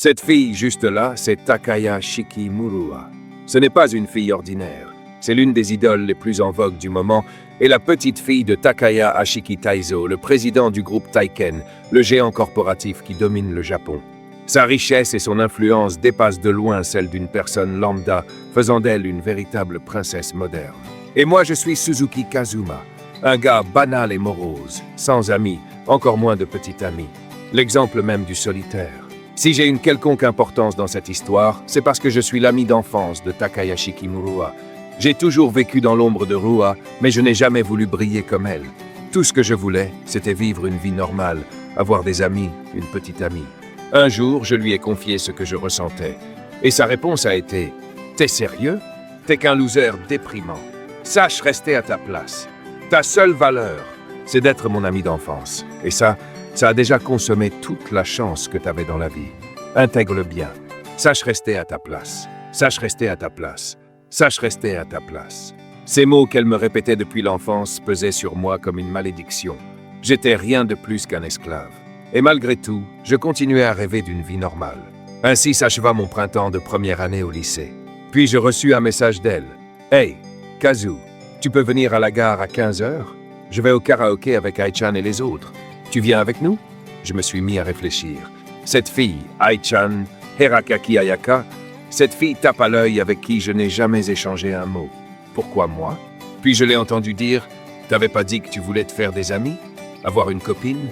Cette fille juste là, c'est Takaya Shikimurua. Ce n'est pas une fille ordinaire. C'est l'une des idoles les plus en vogue du moment et la petite fille de Takaya Ashiki Taizo, le président du groupe Taiken, le géant corporatif qui domine le Japon. Sa richesse et son influence dépassent de loin celle d'une personne lambda, faisant d'elle une véritable princesse moderne. Et moi je suis Suzuki Kazuma, un gars banal et morose, sans amis, encore moins de petit ami. L'exemple même du solitaire. Si j'ai une quelconque importance dans cette histoire, c'est parce que je suis l'ami d'enfance de Takaya Shikimurua. J'ai toujours vécu dans l'ombre de Rua, mais je n'ai jamais voulu briller comme elle. Tout ce que je voulais, c'était vivre une vie normale, avoir des amis, une petite amie. Un jour, je lui ai confié ce que je ressentais. Et sa réponse a été « T'es sérieux? T'es qu'un loser déprimant. Sache rester à ta place. Ta seule valeur, c'est d'être mon ami d'enfance. Et ça a déjà consommé toute la chance que t'avais dans la vie. Intègre-le bien. Sache rester à ta place. Sache rester à ta place. Sache rester à ta place. » Ces mots qu'elle me répétait depuis l'enfance pesaient sur moi comme une malédiction. J'étais rien de plus qu'un esclave. Et malgré tout, je continuais à rêver d'une vie normale. Ainsi s'acheva mon printemps de première année au lycée. Puis je reçus un message d'elle. « Hey, Kazu, tu peux venir à la gare à 15h? Je vais au karaoké avec Ai-chan et les autres. Tu viens avec nous ?» Je me suis mis à réfléchir. Cette fille, Ai-chan, Hirakaki Ayaka, cette fille tape à l'œil avec qui je n'ai jamais échangé un mot. Pourquoi moi? Puis je l'ai entendu dire « T'avais pas dit que tu voulais te faire des amis? Avoir une copine?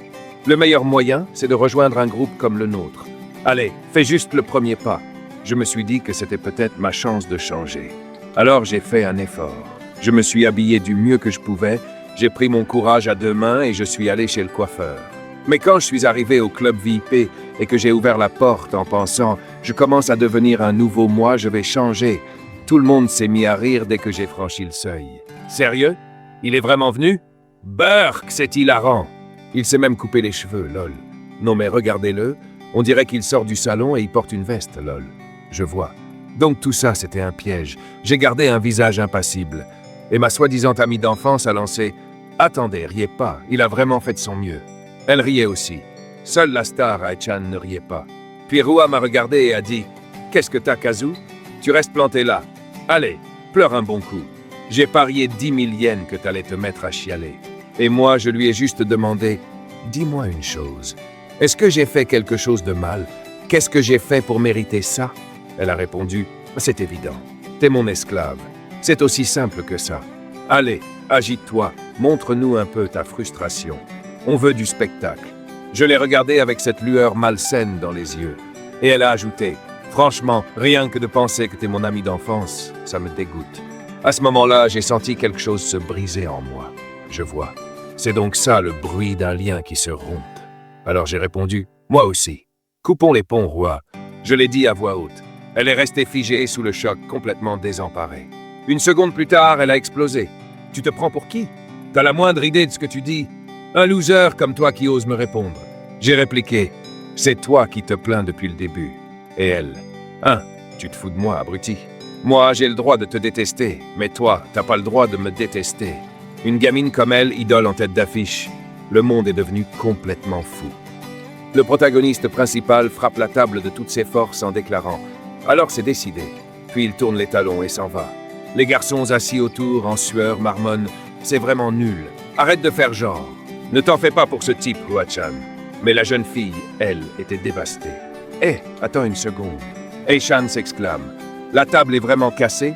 Le meilleur moyen, c'est de rejoindre un groupe comme le nôtre. Allez, fais juste le premier pas. » Je me suis dit que c'était peut-être ma chance de changer. Alors j'ai fait un effort. Je me suis habillé du mieux que je pouvais, j'ai pris mon courage à deux mains et je suis allé chez le coiffeur. Mais quand je suis arrivé au club VIP et que j'ai ouvert la porte en pensant « Je commence à devenir un nouveau moi, je vais changer », tout le monde s'est mis à rire dès que j'ai franchi le seuil. « Sérieux? Il est vraiment venu? Burk, c'est hilarant! Il s'est même coupé les cheveux, lol. Non mais regardez-le, on dirait qu'il sort du salon et il porte une veste, lol. Je vois. Donc tout ça, c'était un piège. J'ai gardé un visage impassible. Et ma soi-disant amie d'enfance a lancé « Attendez, riez pas, il a vraiment fait de son mieux. » Elle riait aussi. Seule la star, Ai-chan, ne riait pas. Puis Rua m'a regardé et a dit « Qu'est-ce que t'as, Kazu? Tu restes planté là. Allez, pleure un bon coup. J'ai parié 10 000 yens que t'allais te mettre à chialer. » Et moi, je lui ai juste demandé « Dis-moi une chose. Est-ce que j'ai fait quelque chose de mal? Qu'est-ce que j'ai fait pour mériter ça? » Elle a répondu « C'est évident. T'es mon esclave. C'est aussi simple que ça. Allez, agite-toi. Montre-nous un peu ta frustration. On veut du spectacle. » Je l'ai regardée avec cette lueur malsaine dans les yeux. Et elle a ajouté « Franchement, rien que de penser que t'es mon ami d'enfance, ça me dégoûte. » À ce moment-là, j'ai senti quelque chose se briser en moi. Je vois. C'est donc ça le bruit d'un lien qui se rompt. Alors j'ai répondu « Moi aussi. Coupons les ponts, Roi. » Je l'ai dit à voix haute. Elle est restée figée sous le choc, complètement désemparée. Une seconde plus tard, elle a explosé. « Tu te prends pour qui? T'as la moindre idée de ce que tu dis? Un loser comme toi qui ose me répondre. » J'ai répliqué « C'est toi qui te plains depuis le début. » Et elle « Hein, tu te fous de moi, abruti. Moi, j'ai le droit de te détester, mais toi, t'as pas le droit de me détester. » Une gamine comme elle, idole en tête d'affiche. Le monde est devenu complètement fou. Le protagoniste principal frappe la table de toutes ses forces en déclarant « Alors c'est décidé. » Puis il tourne les talons et s'en va. Les garçons assis autour, en sueur, marmonnent « C'est vraiment nul. Arrête de faire genre. Ne t'en fais pas pour ce type, Rua-chan. » Mais la jeune fille, elle, était dévastée. « Hé, attends une seconde. » Ai-chan s'exclame. « La table est vraiment cassée? »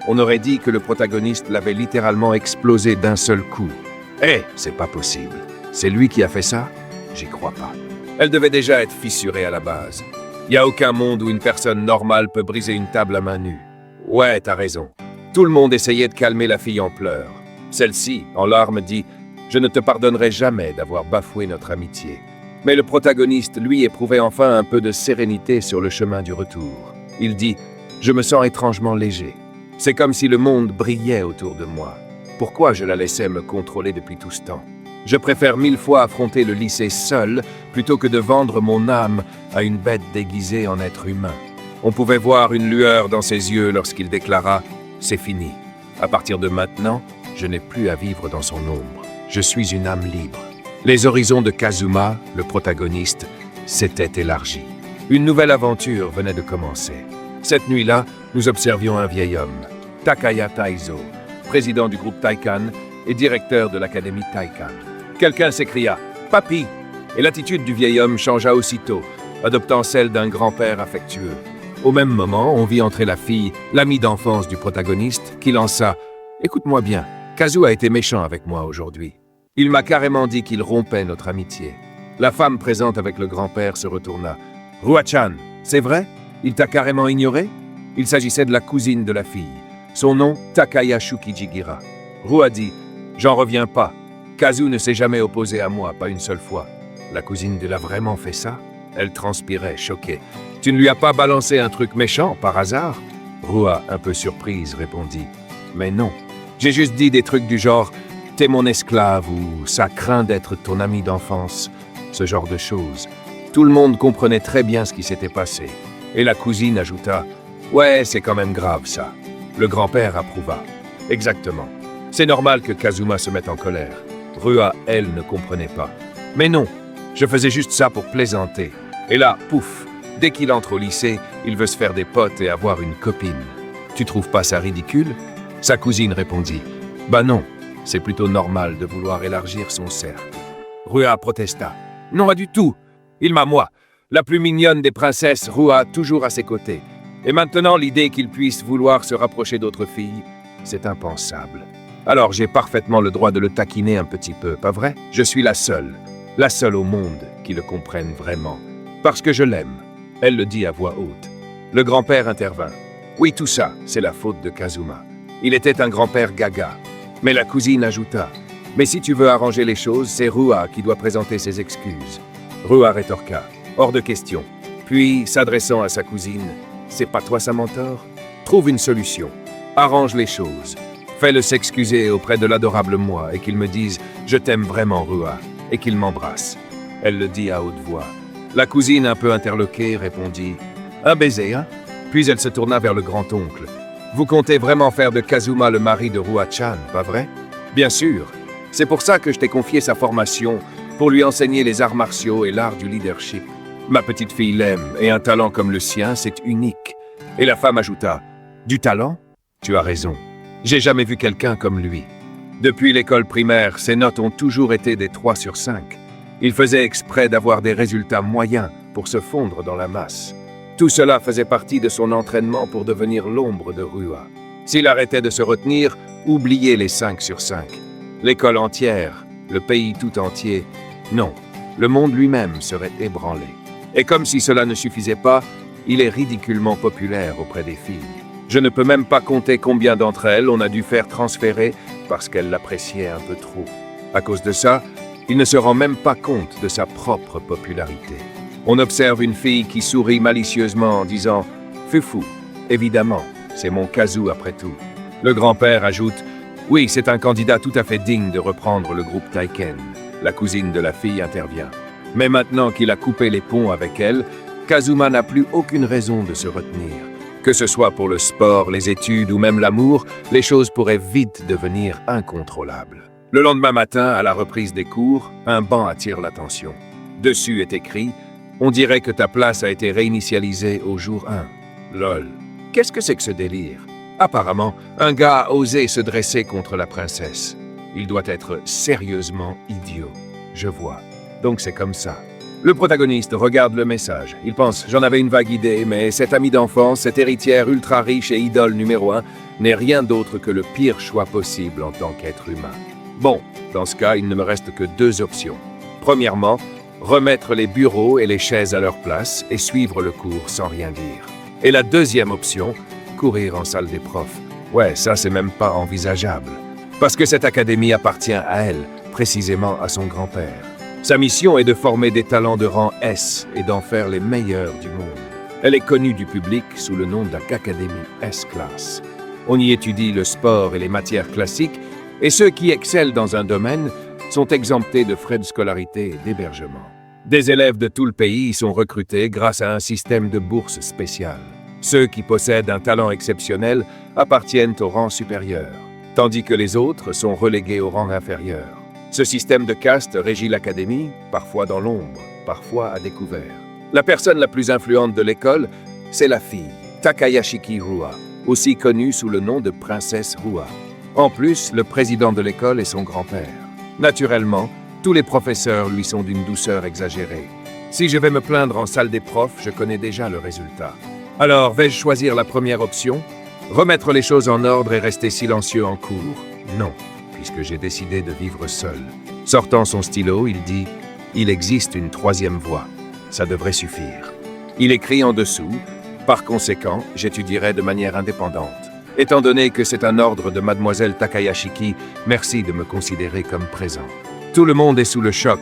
On aurait dit que le protagoniste l'avait littéralement explosé d'un seul coup. « Hé, c'est pas possible. C'est lui qui a fait ça? J'y crois pas. » Elle devait déjà être fissurée à la base. Y a aucun monde où une personne normale peut briser une table à main nue. Ouais, t'as raison. Tout le monde essayait de calmer la fille en pleurs. Celle-ci, en larmes, dit « Je ne te pardonnerai jamais d'avoir bafoué notre amitié. » Mais le protagoniste, lui, éprouvait enfin un peu de sérénité sur le chemin du retour. Il dit « Je me sens étrangement léger. C'est comme si le monde brillait autour de moi. Pourquoi je la laissais me contrôler depuis tout ce temps? Je préfère 1000 fois affronter le lycée seul plutôt que de vendre mon âme à une bête déguisée en être humain. » On pouvait voir une lueur dans ses yeux lorsqu'il déclara « C'est fini. À partir de maintenant, je n'ai plus à vivre dans son ombre. Je suis une âme libre. » Les horizons de Kazuma, le protagoniste, s'étaient élargis. Une nouvelle aventure venait de commencer. Cette nuit-là, nous observions un vieil homme, Takaya Taizo, président du groupe Taikan et directeur de l'académie Taikan. Quelqu'un s'écria « Papy !» et l'attitude du vieil homme changea aussitôt, adoptant celle d'un grand-père affectueux. Au même moment, on vit entrer la fille, l'amie d'enfance du protagoniste, qui lança « Écoute-moi bien, Kazu a été méchant avec moi aujourd'hui. Il m'a carrément dit qu'il rompait notre amitié. » La femme présente avec le grand-père se retourna. « Rua-chan, c'est vrai? Il t'a carrément ignoré ?» Il s'agissait de la cousine de la fille. Son nom, Takaya Shukijigira. Rua dit « J'en reviens pas. Kazu ne s'est jamais opposé à moi, pas une seule fois. » La cousine de l'a vraiment fait ça? Elle transpirait, choquée. « Tu ne lui as pas balancé un truc méchant, par hasard ?» Rua, un peu surprise, répondit. « Mais non. J'ai juste dit des trucs du genre « T'es mon esclave » ou « Ça craint d'être ton ami d'enfance », ce genre de choses. Tout le monde comprenait très bien ce qui s'était passé. Et la cousine ajouta « Ouais, c'est quand même grave ça. » Le grand-père approuva. « Exactement. C'est normal que Kazuma se mette en colère. » Rua, elle, ne comprenait pas. « Mais non, je faisais juste ça pour plaisanter. » Et là, pouf, dès qu'il entre au lycée, il veut se faire des potes et avoir une copine. Tu trouves pas ça ridicule? Sa cousine répondit. Bah non, c'est plutôt normal de vouloir élargir son cercle. Rua protesta. Non, pas du tout. Il m'a moi, la plus mignonne des princesses, Rua toujours à ses côtés. Et maintenant, l'idée qu'il puisse vouloir se rapprocher d'autres filles, c'est impensable. Alors j'ai parfaitement le droit de le taquiner un petit peu, pas vrai? Je suis la seule au monde qui le comprenne vraiment. Parce que je l'aime. Elle le dit à voix haute. Le grand-père intervint. Oui, tout ça, c'est la faute de Kazuma. Il était un grand-père gaga. Mais la cousine ajouta. Mais si tu veux arranger les choses, c'est Rua qui doit présenter ses excuses. Rua rétorqua. Hors de question. Puis, s'adressant à sa cousine. C'est pas toi sa mentor? Trouve une solution. Arrange les choses. Fais-le s'excuser auprès de l'adorable moi et qu'il me dise « Je t'aime vraiment, Rua » et qu'il m'embrasse. Elle le dit à haute voix. La cousine, un peu interloquée, répondit « Un baiser, hein ?» Puis elle se tourna vers le grand-oncle. « Vous comptez vraiment faire de Kazuma le mari de Rua-chan, pas vrai ?»« Bien sûr. C'est pour ça que je t'ai confié sa formation, pour lui enseigner les arts martiaux et l'art du leadership. Ma petite fille l'aime, et un talent comme le sien, c'est unique. » Et la femme ajouta « Du talent? Tu as raison. J'ai jamais vu quelqu'un comme lui. Depuis l'école primaire, ses notes ont toujours été des 3 sur 5. Il faisait exprès d'avoir des résultats moyens pour se fondre dans la masse. Tout cela faisait partie de son entraînement pour devenir l'ombre de Rua. S'il arrêtait de se retenir, oubliez les 5 sur 5. L'école entière, le pays tout entier, non, le monde lui-même serait ébranlé. Et comme si cela ne suffisait pas, il est ridiculement populaire auprès des filles. Je ne peux même pas compter combien d'entre elles on a dû faire transférer parce qu'elles l'appréciaient un peu trop. À cause de ça, il ne se rend même pas compte de sa propre popularité. On observe une fille qui sourit malicieusement en disant « Fufou, évidemment, c'est mon Kazu après tout. » Le grand-père ajoute « Oui, c'est un candidat tout à fait digne de reprendre le groupe Taiken. » La cousine de la fille intervient. Mais maintenant qu'il a coupé les ponts avec elle, Kazuma n'a plus aucune raison de se retenir. Que ce soit pour le sport, les études ou même l'amour, les choses pourraient vite devenir incontrôlables. Le lendemain matin, à la reprise des cours, un banc attire l'attention. Dessus est écrit « On dirait que ta place a été réinitialisée au jour 1. » Lol. Qu'est-ce que c'est que ce délire? Apparemment, un gars a osé se dresser contre la princesse. Il doit être sérieusement idiot. Je vois. Donc c'est comme ça. Le protagoniste regarde le message. Il pense « J'en avais une vague idée, mais cette amie d'enfance, cette héritière ultra riche et idole numéro 1, n'est rien d'autre que le pire choix possible en tant qu'être humain. » Bon, dans ce cas, il ne me reste que 2 options. Premièrement, remettre les bureaux et les chaises à leur place et suivre le cours sans rien dire. Et la deuxième option, courir en salle des profs. Ouais, ça c'est même pas envisageable. Parce que cette académie appartient à elle, précisément à son grand-père. Sa mission est de former des talents de rang S et d'en faire les meilleurs du monde. Elle est connue du public sous le nom de l'Académie S-Class. On y étudie le sport et les matières classiques, et ceux qui excellent dans un domaine sont exemptés de frais de scolarité et d'hébergement. Des élèves de tout le pays y sont recrutés grâce à un système de bourse spéciale. Ceux qui possèdent un talent exceptionnel appartiennent au rang supérieur, tandis que les autres sont relégués au rang inférieur. Ce système de caste régit l'académie, parfois dans l'ombre, parfois à découvert. La personne la plus influente de l'école, c'est la fille, Takayashiki Rua, aussi connue sous le nom de princesse Rua. En plus, le président de l'école est son grand-père. Naturellement, tous les professeurs lui sont d'une douceur exagérée. Si je vais me plaindre en salle des profs, je connais déjà le résultat. Alors, vais-je choisir la première option? Remettre les choses en ordre et rester silencieux en cours? Non, puisque j'ai décidé de vivre seul. Sortant son stylo, il dit « Il existe une troisième voie. Ça devrait suffire. » Il écrit en dessous « Par conséquent, j'étudierai de manière indépendante. Étant donné que c'est un ordre de mademoiselle Takayashiki, merci de me considérer comme présent. » Tout le monde est sous le choc.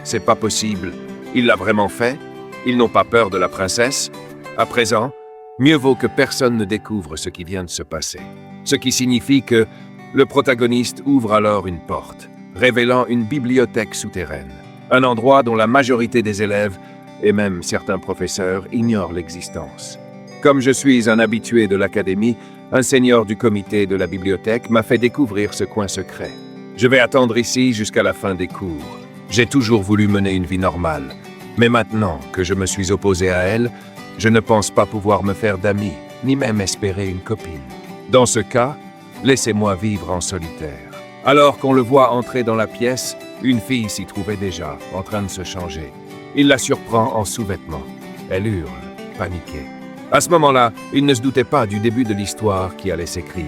C'est pas possible. Il l'a vraiment fait? Ils n'ont pas peur de la princesse? À présent, mieux vaut que personne ne découvre ce qui vient de se passer. Ce qui signifie que le protagoniste ouvre alors une porte, révélant une bibliothèque souterraine. Un endroit dont la majorité des élèves, et même certains professeurs, ignorent l'existence. Comme je suis un habitué de l'académie, un senior du comité de la bibliothèque m'a fait découvrir ce coin secret. Je vais attendre ici jusqu'à la fin des cours. J'ai toujours voulu mener une vie normale, mais maintenant que je me suis opposé à elle, je ne pense pas pouvoir me faire d'amis, ni même espérer une copine. Dans ce cas, laissez-moi vivre en solitaire. Alors qu'on le voit entrer dans la pièce, une fille s'y trouvait déjà, en train de se changer. Il la surprend en sous-vêtements. Elle hurle, paniquée. À ce moment-là, il ne se doutait pas du début de l'histoire qui allait s'écrire.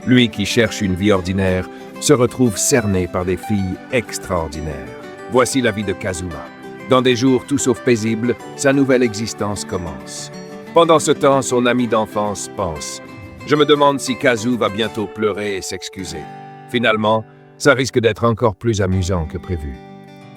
Lui qui cherche une vie ordinaire, se retrouve cerné par des filles extraordinaires. Voici la vie de Kazuma. Dans des jours tout sauf paisibles, sa nouvelle existence commence. Pendant ce temps, son ami d'enfance pense « Je me demande si Kazu va bientôt pleurer et s'excuser. » Finalement, ça risque d'être encore plus amusant que prévu.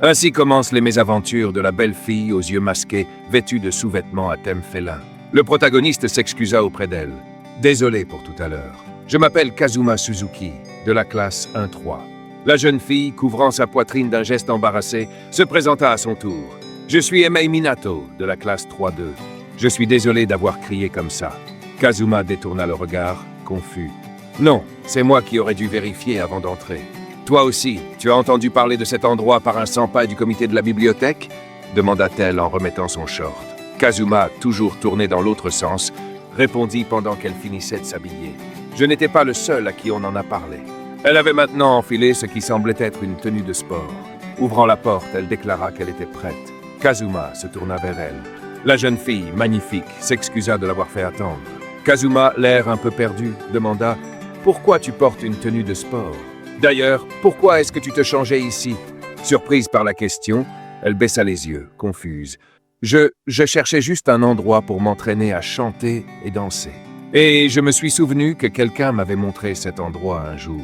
Ainsi commencent les mésaventures de la belle fille aux yeux masqués, vêtue de sous-vêtements à thème félin. Le protagoniste s'excusa auprès d'elle. « Désolé pour tout à l'heure. Je m'appelle Kazuma Suzuki, de la classe 1-3. » La jeune fille, couvrant sa poitrine d'un geste embarrassé, se présenta à son tour. « Je suis Emei Minato, de la classe 3-2. Je suis désolé d'avoir crié comme ça. » Kazuma détourna le regard, confus. « Non, c'est moi qui aurais dû vérifier avant d'entrer. »« Toi aussi, tu as entendu parler de cet endroit par un senpai du comité de la bibliothèque ?» demanda-t-elle en remettant son short. Kazuma, toujours tourné dans l'autre sens, répondit pendant qu'elle finissait de s'habiller. « Je n'étais pas le seul à qui on en a parlé. » Elle avait maintenant enfilé ce qui semblait être une tenue de sport. Ouvrant la porte, elle déclara qu'elle était prête. Kazuma se tourna vers elle. La jeune fille, magnifique, s'excusa de l'avoir fait attendre. Kazuma, l'air un peu perdu, demanda « Pourquoi tu portes une tenue de sport? D'ailleurs, pourquoi est-ce que tu te changeais ici ?» Surprise par la question, elle baissa les yeux, confuse. Je cherchais juste un endroit pour m'entraîner à chanter et danser. Et je me suis souvenu que quelqu'un m'avait montré cet endroit un jour. »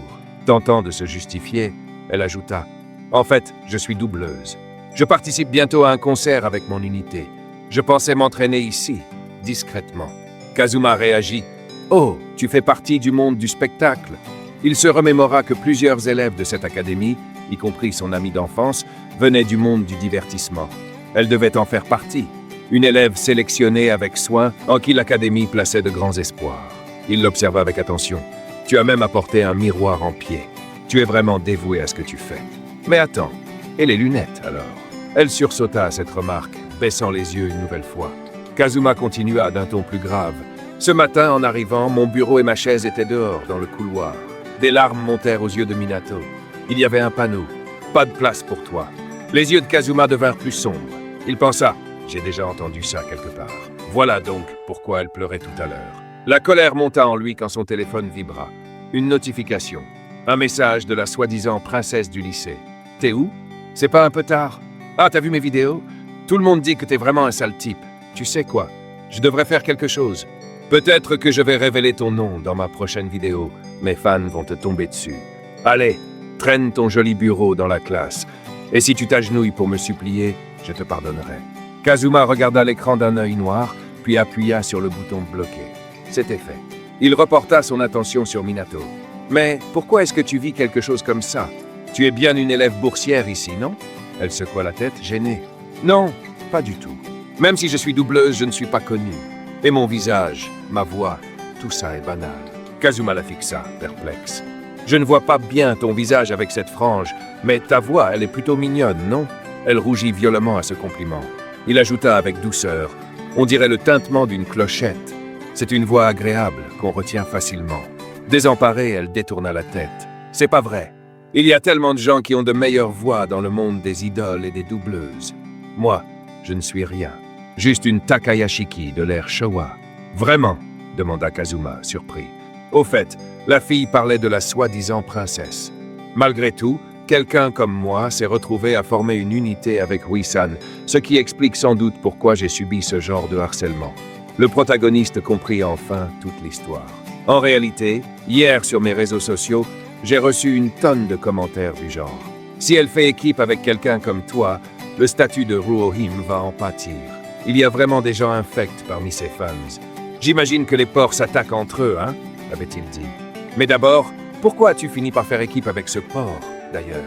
Tentant de se justifier, elle ajouta « En fait, je suis doubleuse. Je participe bientôt à un concert avec mon unité. Je pensais m'entraîner ici, discrètement. » Kazuma réagit « Oh, tu fais partie du monde du spectacle. » Il se remémora que plusieurs élèves de cette académie, y compris son ami d'enfance, venaient du monde du divertissement. Elle devait en faire partie. Une élève sélectionnée avec soin, en qui l'académie plaçait de grands espoirs. Il l'observa avec attention. « Tu as même apporté un miroir en pied. Tu es vraiment dévoué à ce que tu fais. Mais attends, et les lunettes alors ?» Elle sursauta à cette remarque, baissant les yeux une nouvelle fois. Kazuma continua d'un ton plus grave. « Ce matin, en arrivant, mon bureau et ma chaise étaient dehors, dans le couloir. Des larmes montèrent aux yeux de Minato. Il y avait un panneau. Pas de place pour toi. » Les yeux de Kazuma devinrent plus sombres. Il pensa « J'ai déjà entendu ça quelque part. » Voilà donc pourquoi elle pleurait tout à l'heure. La colère monta en lui quand son téléphone vibra. Une notification. Un message de la soi-disant princesse du lycée. « T'es où? C'est pas un peu tard? Ah, t'as vu mes vidéos? Tout le monde dit que t'es vraiment un sale type. Tu sais quoi? Je devrais faire quelque chose. Peut-être que je vais révéler ton nom dans ma prochaine vidéo. Mes fans vont te tomber dessus. Allez, traîne ton joli bureau dans la classe. Et si tu t'agenouilles pour me supplier, je te pardonnerai. » Kazuma regarda l'écran d'un œil noir, puis appuya sur le bouton bloqué. C'était fait. Il reporta son attention sur Minato. « Mais pourquoi est-ce que tu vis quelque chose comme ça? Tu es bien une élève boursière ici, non ?» Elle secoua la tête, gênée. « Non, pas du tout. Même si je suis doubleuse, je ne suis pas connue. Et mon visage, ma voix, tout ça est banal. » Kazuma la fixa, perplexe. « Je ne vois pas bien ton visage avec cette frange, mais ta voix, elle est plutôt mignonne, non ?» Elle rougit violemment à ce compliment. « Il ajouta avec douceur. On dirait le tintement d'une clochette. C'est une voix agréable qu'on retient facilement. Désemparée, elle détourna la tête. C'est pas vrai. Il y a tellement de gens qui ont de meilleures voix dans le monde des idoles et des doubleuses. Moi, je ne suis rien. Juste une Takaya Shiki de l'ère Showa. Vraiment? Demanda Kazuma, surpris. Au fait, la fille parlait de la soi-disant princesse. Malgré tout, quelqu'un comme moi s'est retrouvé à former une unité avec Rui-san, ce qui explique sans doute pourquoi j'ai subi ce genre de harcèlement. Le protagoniste comprit enfin toute l'histoire. En réalité, hier sur mes réseaux sociaux, j'ai reçu une tonne de commentaires du genre. Si elle fait équipe avec quelqu'un comme toi, le statut de Ruohime va en pâtir. Il y a vraiment des gens infects parmi ses fans. J'imagine que les porcs s'attaquent entre eux, hein? Avait-il dit. Mais d'abord, pourquoi as-tu fini par faire équipe avec ce porc, d'ailleurs?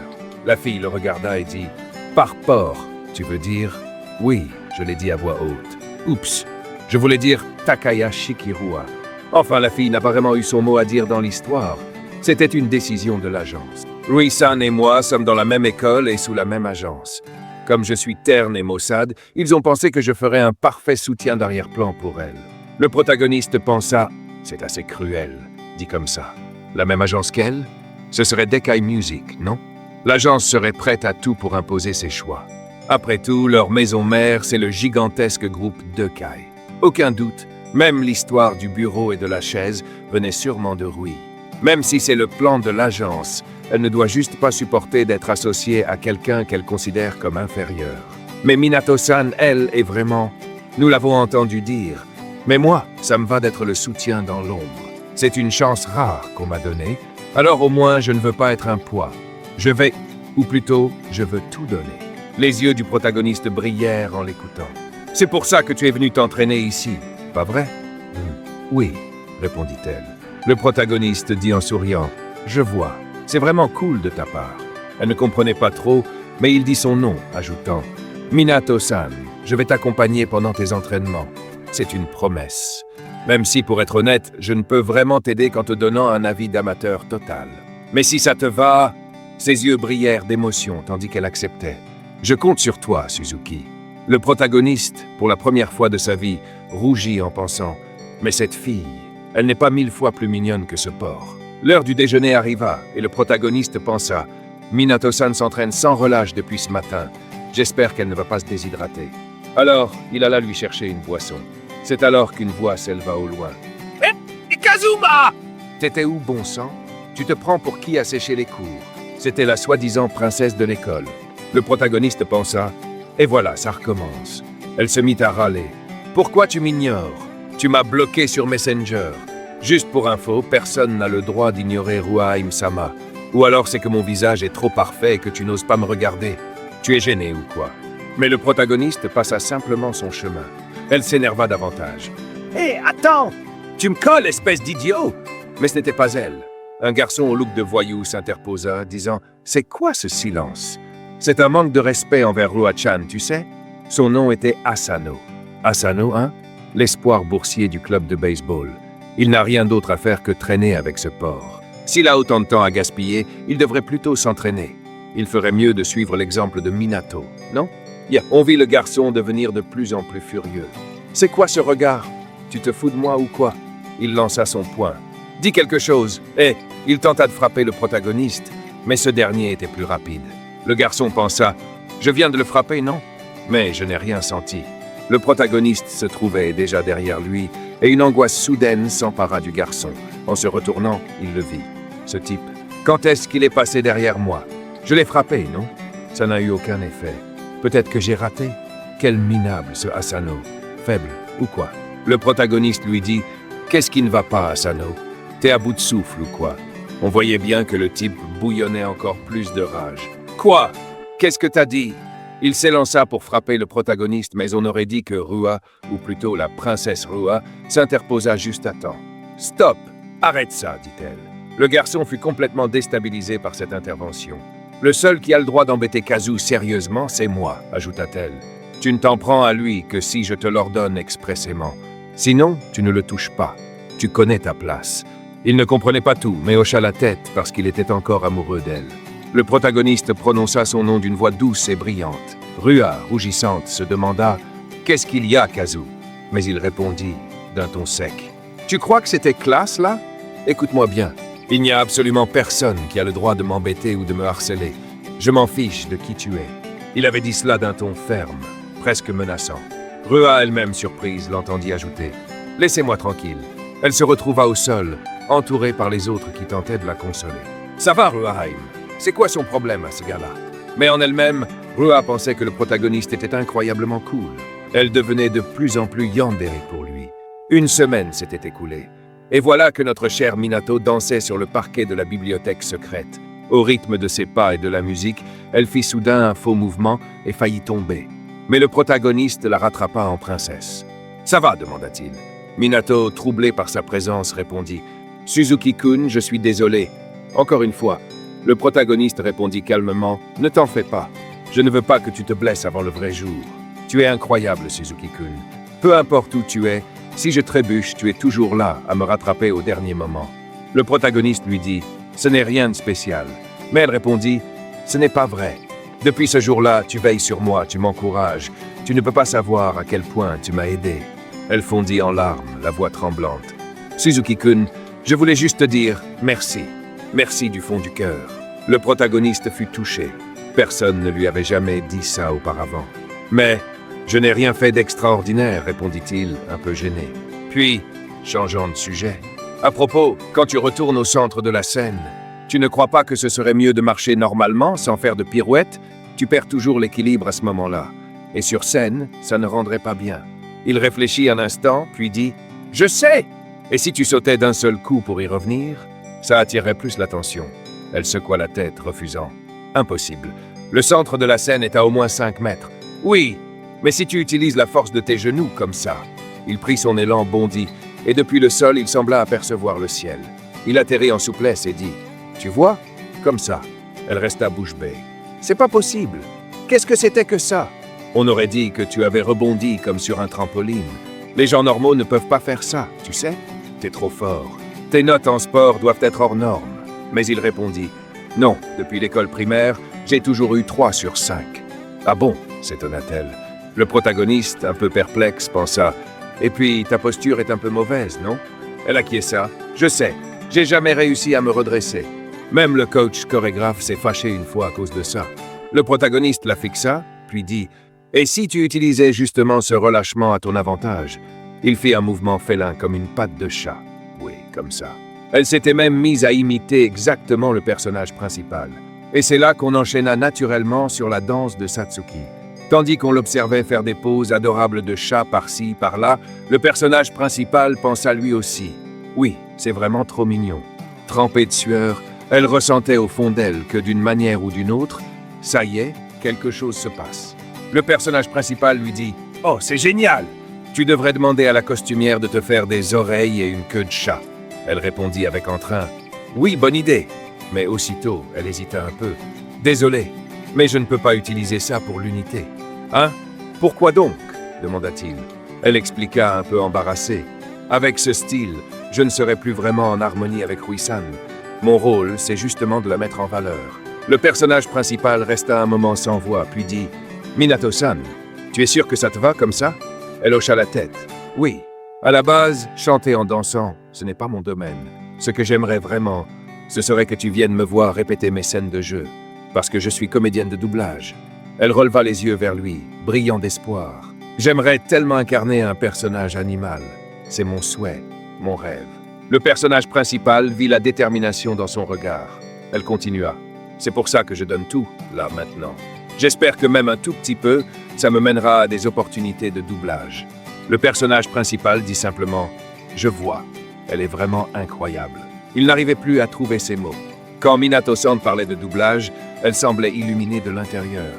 La fille le regarda et dit, par porc, tu veux dire? Oui, je l'ai dit à voix haute. Oups, je voulais dire Takaya Shikirua. Enfin, la fille n'a pas vraiment eu son mot à dire dans l'histoire. C'était une décision de l'agence. Rui-san et moi sommes dans la même école et sous la même agence. Comme je suis terne et maussade, ils ont pensé que je ferais un parfait soutien d'arrière-plan pour elle. Le protagoniste pensa « C'est assez cruel », dit comme ça. La même agence qu'elle? Ce serait Dekai Music, non? L'agence serait prête à tout pour imposer ses choix. Après tout, leur maison mère, c'est le gigantesque groupe Dekai. Aucun doute, même l'histoire du bureau et de la chaise venait sûrement de Rui. Même si c'est le plan de l'agence, elle ne doit juste pas supporter d'être associée à quelqu'un qu'elle considère comme inférieur. Mais Minato-san, elle, est vraiment... Nous l'avons entendu dire. Mais moi, ça me va d'être le soutien dans l'ombre. C'est une chance rare qu'on m'a donnée, alors au moins je ne veux pas être un poids. Je vais, ou plutôt, je veux tout donner. Les yeux du protagoniste brillèrent en l'écoutant. C'est pour ça que tu es venu t'entraîner ici, pas vrai? Oui, répondit-elle. Le protagoniste dit en souriant, je vois, c'est vraiment cool de ta part. Elle ne comprenait pas trop, mais il dit son nom, ajoutant, Minato-san, je vais t'accompagner pendant tes entraînements. C'est une promesse. Même si, pour être honnête, je ne peux vraiment t'aider qu'en te donnant un avis d'amateur total. Mais si ça te va... Ses yeux brillèrent d'émotion tandis qu'elle acceptait. Je compte sur toi, Suzuki. Le protagoniste, pour la première fois de sa vie, rougit en pensant, mais cette fille, elle n'est pas 1000 fois plus mignonne que ce porc. L'heure du déjeuner arriva et le protagoniste pensa, Minato-san s'entraîne sans relâche depuis ce matin. J'espère qu'elle ne va pas se déshydrater. Alors, il alla lui chercher une boisson. C'est alors qu'une voix s'éleva au loin. « Kazuma !»« T'étais où, bon sang? Tu te prends pour qui a séché les cours ?» C'était la soi-disant princesse de l'école. Le protagoniste pensa, « Et voilà, ça recommence. » Elle se mit à râler. « Pourquoi tu m'ignores? Tu m'as bloqué sur Messenger. Juste pour info, personne n'a le droit d'ignorer Ruaim-sama. Ou alors c'est que mon visage est trop parfait et que tu n'oses pas me regarder. Tu es gêné ou quoi? » Mais le protagoniste passa simplement son chemin. Elle s'énerva davantage. « Hé, attends! Tu me colles, espèce d'idiot !» Mais ce n'était pas elle. Un garçon au look de voyou s'interposa, disant « C'est quoi ce silence? C'est un manque de respect envers Rua-chan, tu sais ?» Son nom était Asano. Asano, hein? L'espoir boursier du club de baseball. Il n'a rien d'autre à faire que traîner avec ce porc. S'il a autant de temps à gaspiller, il devrait plutôt s'entraîner. Il ferait mieux de suivre l'exemple de Minato, non? On vit le garçon devenir de plus en plus furieux. « C'est quoi ce regard? Tu te fous de moi ou quoi ?» Il lança son poing. « Dis quelque chose !» Il tenta de frapper le protagoniste, mais ce dernier était plus rapide. Le garçon pensa « Je viens de le frapper, non ?» Mais je n'ai rien senti. Le protagoniste se trouvait déjà derrière lui, et une angoisse soudaine s'empara du garçon. En se retournant, il le vit. Ce type, quand est-ce qu'il est passé derrière moi? Je l'ai frappé, non? Ça n'a eu aucun effet. Peut-être que j'ai raté? Quel minable, ce Asano. Faible, ou quoi? Le protagoniste lui dit « Qu'est-ce qui ne va pas, Asano? T'es à bout de souffle ou quoi ?» On voyait bien que le type bouillonnait encore plus de rage. « Quoi? Qu'est-ce que t'as dit ?» Il s'élança pour frapper le protagoniste, mais on aurait dit que Rua, ou plutôt la princesse Rua, s'interposa juste à temps. « Stop! Arrête ça, dit-elle. » Le garçon fut complètement déstabilisé par cette intervention. « Le seul qui a le droit d'embêter Kazu sérieusement, c'est moi, ajouta-t-elle. Tu ne t'en prends à lui que si je te l'ordonne expressément. Sinon, tu ne le touches pas. Tu connais ta place. » Il ne comprenait pas tout, mais hocha la tête parce qu'il était encore amoureux d'elle. Le protagoniste prononça son nom d'une voix douce et brillante. Rua, rougissante, se demanda Qu'est-ce qu'il y a, Kazu? Mais il répondit d'un ton sec. Tu crois que c'était classe, là? Écoute-moi bien. Il n'y a absolument personne qui a le droit de m'embêter ou de me harceler. Je m'en fiche de qui tu es. Il avait dit cela d'un ton ferme, presque menaçant. Rua elle-même, surprise, l'entendit ajouter. Laissez-moi tranquille. Elle se retrouva au sol, entourée par les autres qui tentaient de la consoler. Ça va, Ruaheim. C'est quoi son problème à ce gars-là? Mais en elle-même, Rua pensait que le protagoniste était incroyablement cool. Elle devenait de plus en plus yandere pour lui. Une semaine s'était écoulée. Et voilà que notre chère Minato dansait sur le parquet de la bibliothèque secrète. Au rythme de ses pas et de la musique, elle fit soudain un faux mouvement et faillit tomber. Mais le protagoniste la rattrapa en princesse. « Ça va ?» demanda-t-il. Minato, troublée par sa présence, répondit « Suzuki-kun, je suis désolé. » Encore une fois, le protagoniste répondit calmement « Ne t'en fais pas. Je ne veux pas que tu te blesses avant le vrai jour. Tu es incroyable, Suzuki-kun. Peu importe où tu es, si je trébuche, tu es toujours là à me rattraper au dernier moment. » Le protagoniste lui dit « Ce n'est rien de spécial. » Mais elle répondit « Ce n'est pas vrai. Depuis ce jour-là, tu veilles sur moi, tu m'encourages. Tu ne peux pas savoir à quel point tu m'as aidé. » Elle fondit en larmes, la voix tremblante. « Suzuki-kun, je voulais juste te dire merci. Merci du fond du cœur. » Le protagoniste fut touché. Personne ne lui avait jamais dit ça auparavant. « Mais je n'ai rien fait d'extraordinaire, » répondit-il, un peu gêné. Puis, changeant de sujet. « À propos, quand tu retournes au centre de la scène, tu ne crois pas que ce serait mieux de marcher normalement, sans faire de pirouettes? Tu perds toujours l'équilibre à ce moment-là. Et sur scène, ça ne rendrait pas bien. » Il réfléchit un instant, puis dit « Je sais! Et si tu sautais d'un seul coup pour y revenir? Ça attirerait plus l'attention. » Elle secoua la tête, refusant. « Impossible. Le centre de la scène est à au moins 5 mètres. »« Oui, mais si tu utilises la force de tes genoux comme ça. » Il prit son élan, bondit, et depuis le sol, il sembla apercevoir le ciel. Il atterrit en souplesse et dit « Tu vois? Comme ça. » Elle resta bouche bée. « C'est pas possible. Qu'est-ce que c'était que ça? » On aurait dit que tu avais rebondi comme sur un trampoline. Les gens normaux ne peuvent pas faire ça, tu sais? T'es trop fort. Tes notes en sport doivent être hors normes. Mais il répondit « Non, depuis l'école primaire, j'ai toujours eu 3 sur 5. » Ah bon? S'étonna-t-elle. Le protagoniste, un peu perplexe, pensa « Et puis, ta posture est un peu mauvaise, non ?» Elle acquiesça. « Je sais, j'ai jamais réussi à me redresser. Même le coach chorégraphe s'est fâché une fois à cause de ça. » Le protagoniste la fixa, puis dit « Et si tu utilisais justement ce relâchement à ton avantage? » Il fit un mouvement félin comme une patte de chat. Oui, comme ça. Elle s'était même mise à imiter exactement le personnage principal. Et c'est là qu'on enchaîna naturellement sur la danse de Satsuki. Tandis qu'on l'observait faire des poses adorables de chat par-ci, par-là, le personnage principal pensa lui aussi. Oui, c'est vraiment trop mignon. Trempée de sueur, elle ressentait au fond d'elle que d'une manière ou d'une autre, ça y est, quelque chose se passe. Le personnage principal lui dit « Oh, c'est génial! Tu devrais demander à la costumière de te faire des oreilles et une queue de chat. » Elle répondit avec entrain « Oui, bonne idée. » Mais aussitôt, elle hésita un peu. « Désolé, mais je ne peux pas utiliser ça pour l'unité. »« Hein? Pourquoi donc ?» demanda-t-il. Elle expliqua un peu embarrassée. « Avec ce style, je ne serai plus vraiment en harmonie avec Rui-san. Mon rôle, c'est justement de la mettre en valeur. » Le personnage principal resta un moment sans voix, puis dit « Minato-san, tu es sûr que ça te va comme ça ?» Elle hocha la tête. « Oui. À la base, chanter en dansant, ce n'est pas mon domaine. Ce que j'aimerais vraiment, ce serait que tu viennes me voir répéter mes scènes de jeu, parce que je suis comédienne de doublage. » Elle releva les yeux vers lui, brillant d'espoir. « J'aimerais tellement incarner un personnage animal. C'est mon souhait, mon rêve. » Le personnage principal vit la détermination dans son regard. Elle continua. « C'est pour ça que je donne tout, là, maintenant. J'espère que même un tout petit peu, ça me mènera à des opportunités de doublage. » Le personnage principal dit simplement « Je vois. Elle est vraiment incroyable. » Il n'arrivait plus à trouver ses mots. Quand Minato-san parlait de doublage, elle semblait illuminée de l'intérieur.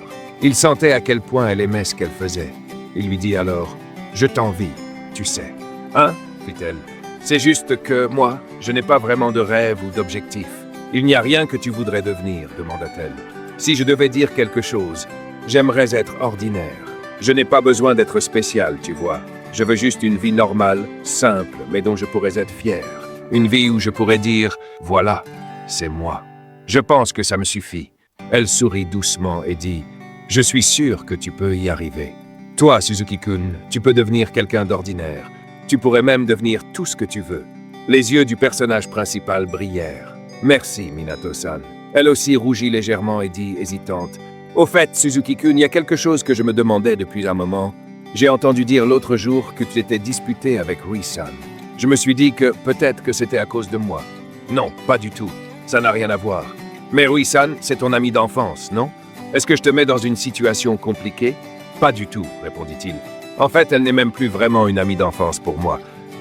Il sentait à quel point elle aimait ce qu'elle faisait. Il lui dit alors « Je t'envie, tu sais. »« Hein ?» fit-elle. « C'est juste que, moi, je n'ai pas vraiment de rêve ou d'objectif. »« Il n'y a rien que tu voudrais devenir, demanda-t-elle. Si je devais dire quelque chose, j'aimerais être ordinaire. Je n'ai pas besoin d'être spécial, tu vois. Je veux juste une vie normale, simple, mais dont je pourrais être fier. Une vie où je pourrais dire « Voilà, c'est moi. » Je pense que ça me suffit. Elle sourit doucement et dit « Je suis sûre que tu peux y arriver. » Toi, Suzuki-kun, tu peux devenir quelqu'un d'ordinaire. Tu pourrais même devenir tout ce que tu veux. Les yeux du personnage principal brillèrent. Merci, Minato-san. Elle aussi rougit légèrement et dit, hésitante. Au fait, Suzuki-kun, il y a quelque chose que je me demandais depuis un moment. J'ai entendu dire l'autre jour que tu t'étais disputé avec Rui-san. Je me suis dit que peut-être que c'était à cause de moi. Non, pas du tout. Ça n'a rien à voir. Mais Rui-san, c'est ton ami d'enfance, non? Est-ce que je te mets dans une situation compliquée? Pas du tout, répondit-il. En fait, elle n'est même plus vraiment une amie d'enfance pour moi.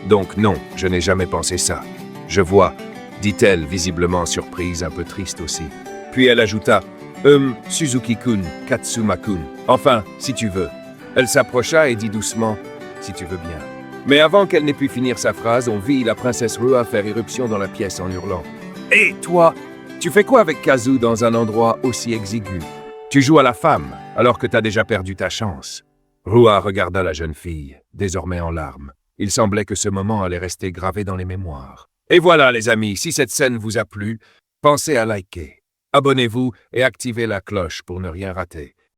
Donc non, je n'ai jamais pensé ça. Je vois, dit-elle, visiblement surprise, un peu triste aussi. Puis elle ajouta, Suzuki-kun, Katsuma-kun. Enfin, si tu veux. Elle s'approcha et dit doucement, si tu veux bien. Mais avant qu'elle n'ait pu finir sa phrase, on vit la princesse Rua faire irruption dans la pièce en hurlant. Hé, toi, tu fais quoi avec Kazu dans un endroit aussi exigu? Tu joues à la femme, alors que t'as déjà perdu ta chance. Rua regarda la jeune fille, désormais en larmes. Il semblait que ce moment allait rester gravé dans les mémoires. Et voilà, les amis, si cette scène vous a plu, pensez à liker. Abonnez-vous et activez la cloche pour ne rien rater.